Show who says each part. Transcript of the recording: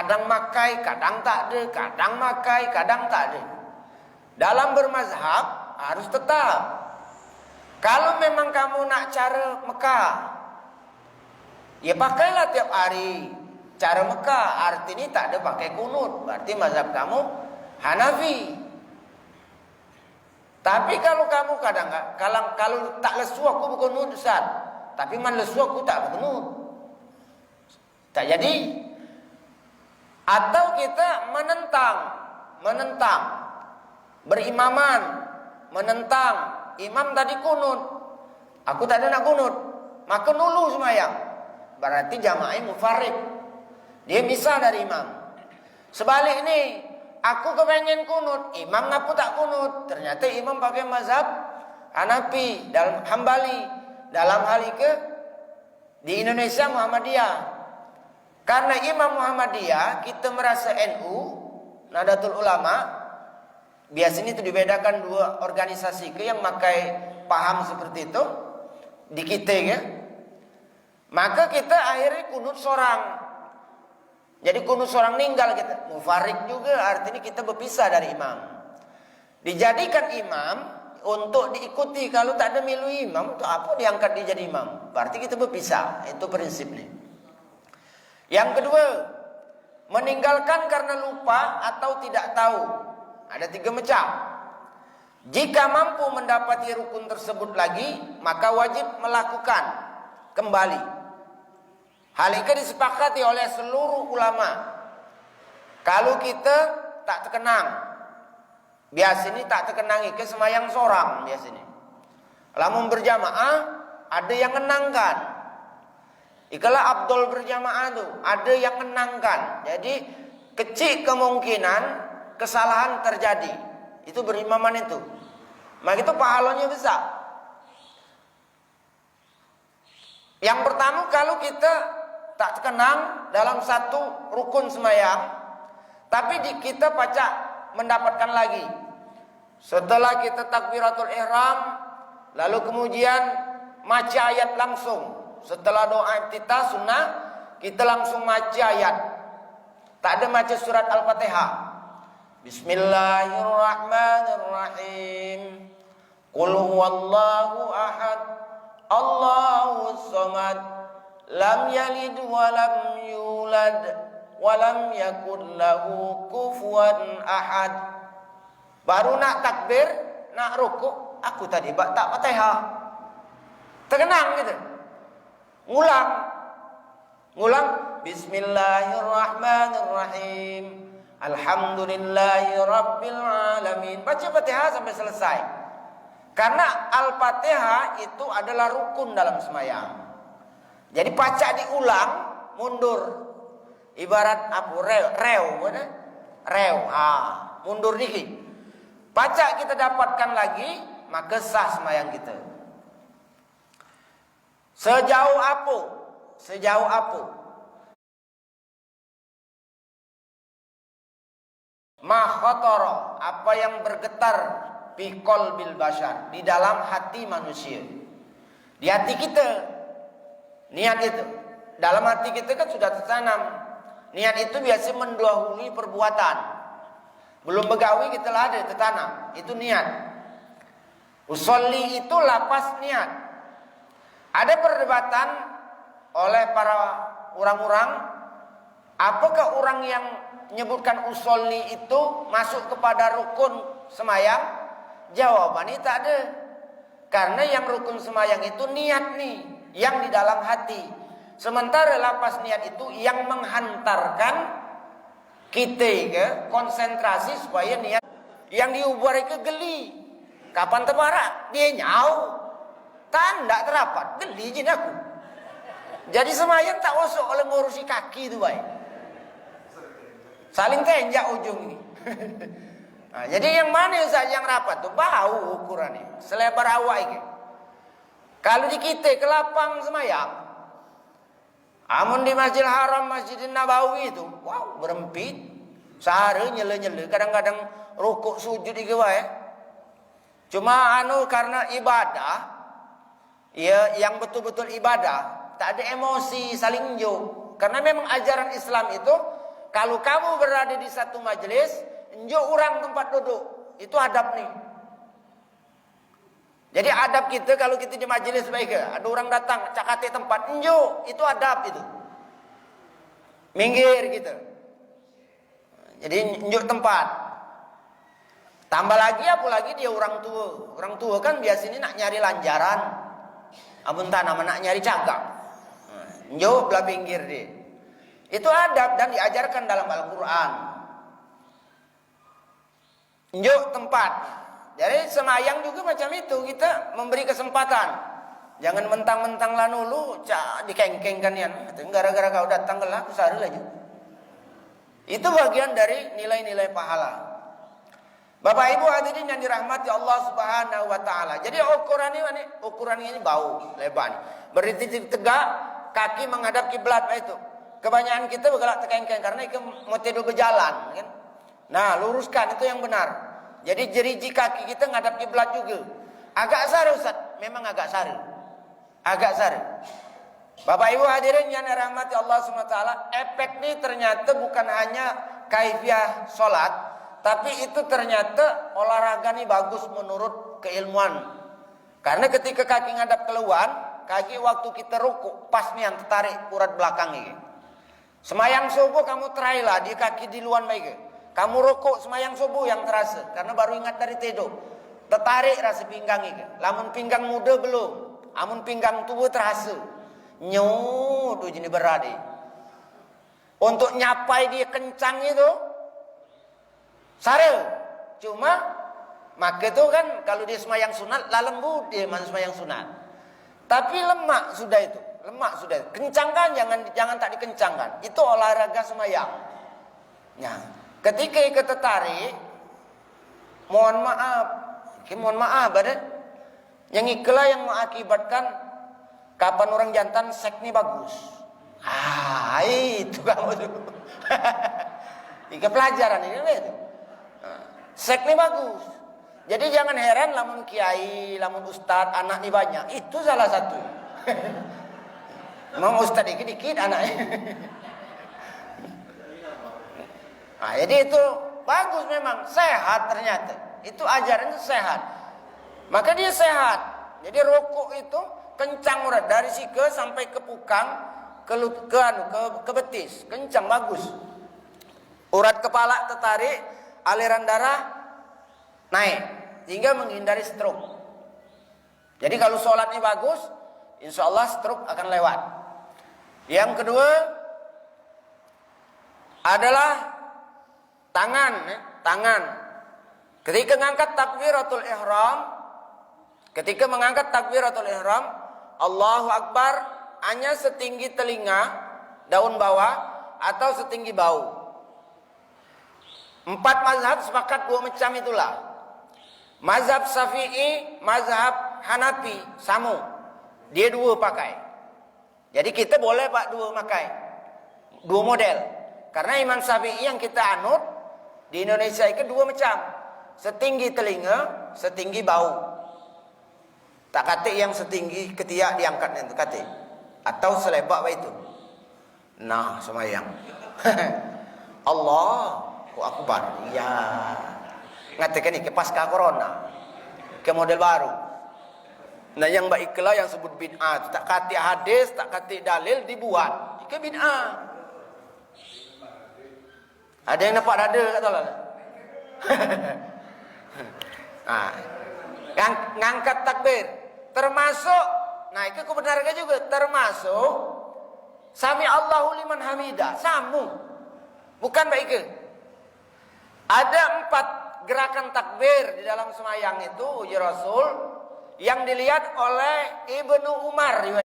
Speaker 1: Kadang makai, kadang tak ada, kadang makai, kadang tak ada. Dalam bermazhab harus tetap. Kalau memang kamu nak cara Mekah, ya pakailah tiap hari cara Mekah. Artinya tak ada pakai kunut. Berarti mazhab kamu Hanafi. Tapi kalau kamu kalau tak lesu aku berkunut Ustaz. Tapi man lesu aku tak berkunut. Tak jadi. Atau kita menentang berimaman, menentang imam tadi kunut, aku tak ada nak kunut, maka nulu semayang. Berarti jamaah mufarrid, dia misah dari imam. Sebalik ini, aku kepengen kunut, imam ngapu tak kunut, ternyata imam pakai mazhab Hanafi, dalam Hambali, dalam hal itu di Indonesia Muhammadiyah. Karena Imam Muhammadiyah, kita merasa NU, Nahdlatul Ulama, biasanya itu dibedakan dua organisasi ke yang pakai paham seperti itu di kita ya. Maka kita akhirnya kunut seorang. Jadi kunut seorang ninggal kita. Mufarik juga artinya kita berpisah dari imam. Dijadikan imam untuk diikuti. Kalau tak ada milu imam, untuk apa diangkat dia jadi imam? Berarti kita berpisah. Itu prinsipnya. Yang kedua, meninggalkan karena lupa atau tidak tahu. Ada 3 macam. Jika mampu mendapati rukun tersebut lagi, maka wajib melakukan kembali. Hal itu disepakati oleh seluruh ulama. Kalau kita tak terkenang, biasanya tak terkenangi ke semayang seorang biasanya. Lamun berjamaah, ada yang menangkan. Ikalah Abdul berjamaah tu, ada yang menangkan. Jadi kecil kemungkinan kesalahan terjadi. Itu berimaman itu. Maka itu pahalanya besar. Yang pertama, kalau kita tak terkenang dalam satu rukun semayang, tapi kita pacak mendapatkan lagi. Setelah kita takbiratul ihram, lalu kemudian maca ayat langsung. Setelah doa iftitah sunnah, kita langsung maca ayat. Tak ada maca surat Al-Fatihah. Bismillahirrahmanirrahim. Qul huwallahu ahad, Allahus samad, lam yalid wa lam yulad wa lam yakul lahu kufuwan ahad. Baru nak takbir, nak rukuk, aku tadi tak Fatihah. Terkenang gitu. Ngulang Bismillahirrahmanirrahim, Alhamdulillahi Rabbil Alamin. Baca Fatihah sampai selesai. Karena Al-Fatihah itu adalah rukun dalam sembahyang. Jadi pacak diulang, mundur. Ibarat apa? Rew. Mundur dikit. Pacak kita dapatkan lagi, maka sah sembahyang kita. Sejauh apa? Ma khatara, apa yang bergetar fi qalbil bashar, di dalam hati manusia. Di hati kita. Niat itu. Dalam hati kita kan sudah tertanam. Niat itu biasa mendahului perbuatan. Belum begawi kita lah ada tertanam. Itu niat. Usolli itu lapas niat. Ada perdebatan oleh para orang-orang, apakah orang yang menyebutkan usolli itu masuk kepada rukun semayang? Jawabannya tak ada. Karena yang rukun semayang itu niat nih, yang di dalam hati. Sementara lapas niat itu yang menghantarkan kita ke konsentrasi supaya niat yang diubah ke geli. Kapan terbara? Dia nyau. Tanda terapat, geli jin aku. Jadi semayang tak usah oleh ngurusi kaki itu baik. Saling tenjak ujung ini. Nah, jadi yang mana Ustaz yang rapat tuh? Bau ukurannya, selebar awak ini. Kalau di kita ke lapang semayang, amun di Masjidil Haram, Masjidil Nabawi itu, wow, berempit. Sehari nyele-nyele, kadang-kadang rukuk sujud iki wae. Cuma karena ibadah, ya, yang betul-betul ibadah, tak ada emosi saling juk. Karena memang ajaran Islam itu kalau kamu berada di satu majelis, enjo orang tempat duduk. Itu adab nih. Jadi adab kita kalau kita di majelis baik, ada orang datang, cakati tempat, enjo, itu adab itu. Minggir gitu. Jadi enjo tempat. Tambah lagi apalagi dia orang tua. Orang tua kan biasanya nak nyari lanjaran. Abun tanah nak nyari cagak. Enjo belah pinggir dia. Itu adab dan diajarkan dalam Al-Quran. Enjo tempat. Jadi semayang juga macam itu, kita memberi kesempatan. Jangan mentang-mentang lanulu, dikengkengkan ya. Gara-gara kau datang ke lah, aku sari aja. Itu bagian dari nilai-nilai pahala. Bapak Ibu hadirin yang dirahmati Allah Subhanahu wa taala. Jadi ukuran ini bau, lebar. Berdiri tegak, kaki menghadap kiblat itu. Kebanyakan kita bergerak tekengkeng karena itu mau tidur berjalan, kan? Nah, luruskan itu yang benar. Jadi jeriji kaki kita ngadap kiblat juga. Agak sari Ustaz, memang agak sari. Agak sari. Bapak Ibu hadirin yang dirahmati Allah Subhanahu wa taala, efek ini ternyata bukan hanya kaifiah salat, tapi itu ternyata olahraga ini bagus menurut keilmuan. Karena ketika kaki ngadap keluar, kaki waktu kita rukuk pas nih yang tertarik urat belakang ini. Semayang subuh kamu try lah di kaki di luar baik. Kamu rukuk semayang subuh yang terasa karena baru ingat dari tidur. Tertarik rasa pinggang ini. Lamun pinggang muda belum, amun pinggang tua terasa. Tuh jadi berat. Untuk nyapai dia kencang itu sare. Cuma maka itu kan kalau dia semayang sunat, lah lembut dia masih semayang sunat. Tapi lemak sudah itu, lemak sudah. Kencangkan jangan tak dikencangkan. Itu olahraga semayang. Nah, ketika ikut tertarik, mohon maaf, badan. Yang itulah yang mengakibatkan kapan orang jantan seks ini bagus. Itu kamu tuh. Ika pelajaran ini itu. Seks ini bagus. Jadi jangan heran lamun kiai, lamun ustad, anak ini banyak. Itu salah satu. Memang ustad dikit-dikit anaknya. Nah, jadi itu bagus memang, sehat ternyata. Itu ajarannya sehat. Maka dia sehat. Jadi rukuk itu kencang urat dari sike sampai ke pukang, ke betis, kencang bagus. Urat kepala tertarik, aliran darah naik hingga menghindari stroke. Jadi kalau sholatnya bagus, insya Allah stroke akan lewat. Yang kedua adalah tangan. Ketika mengangkat takbiratul ihram, Allahu Akbar hanya setinggi telinga daun bawah atau setinggi bau. 4 mazhab sepakat 2 macam itulah. Mazhab Syafi'i, mazhab Hanafi sama. Dia 2 pakai. Jadi kita boleh pak 2 pakai. 2 model. Karena Imam Syafi'i yang kita anut di Indonesia itu 2 macam. Setinggi telinga, setinggi bau. Tak kata yang setinggi ketiak diangkatnya itu kata. Atau selebak itu. Nah, semayang. Allah Akbar. Ya. Ngatakan ini ke pasca corona. Ke model baru. Nah, yang baiklah yang sebut bid'ah. Tak kata hadis, tak kata dalil dibuat. Ke bid'ah. Ada yang nampak dada kata Allah. Nah, ngangkat takbir termasuk, nah itu kebenarannya juga termasuk sami Allahu liman hamidah, samu. Bukan baik ke? Ada 4 gerakan takbir di dalam semayang itu uji Rasul yang dilihat oleh Ibnu Umar.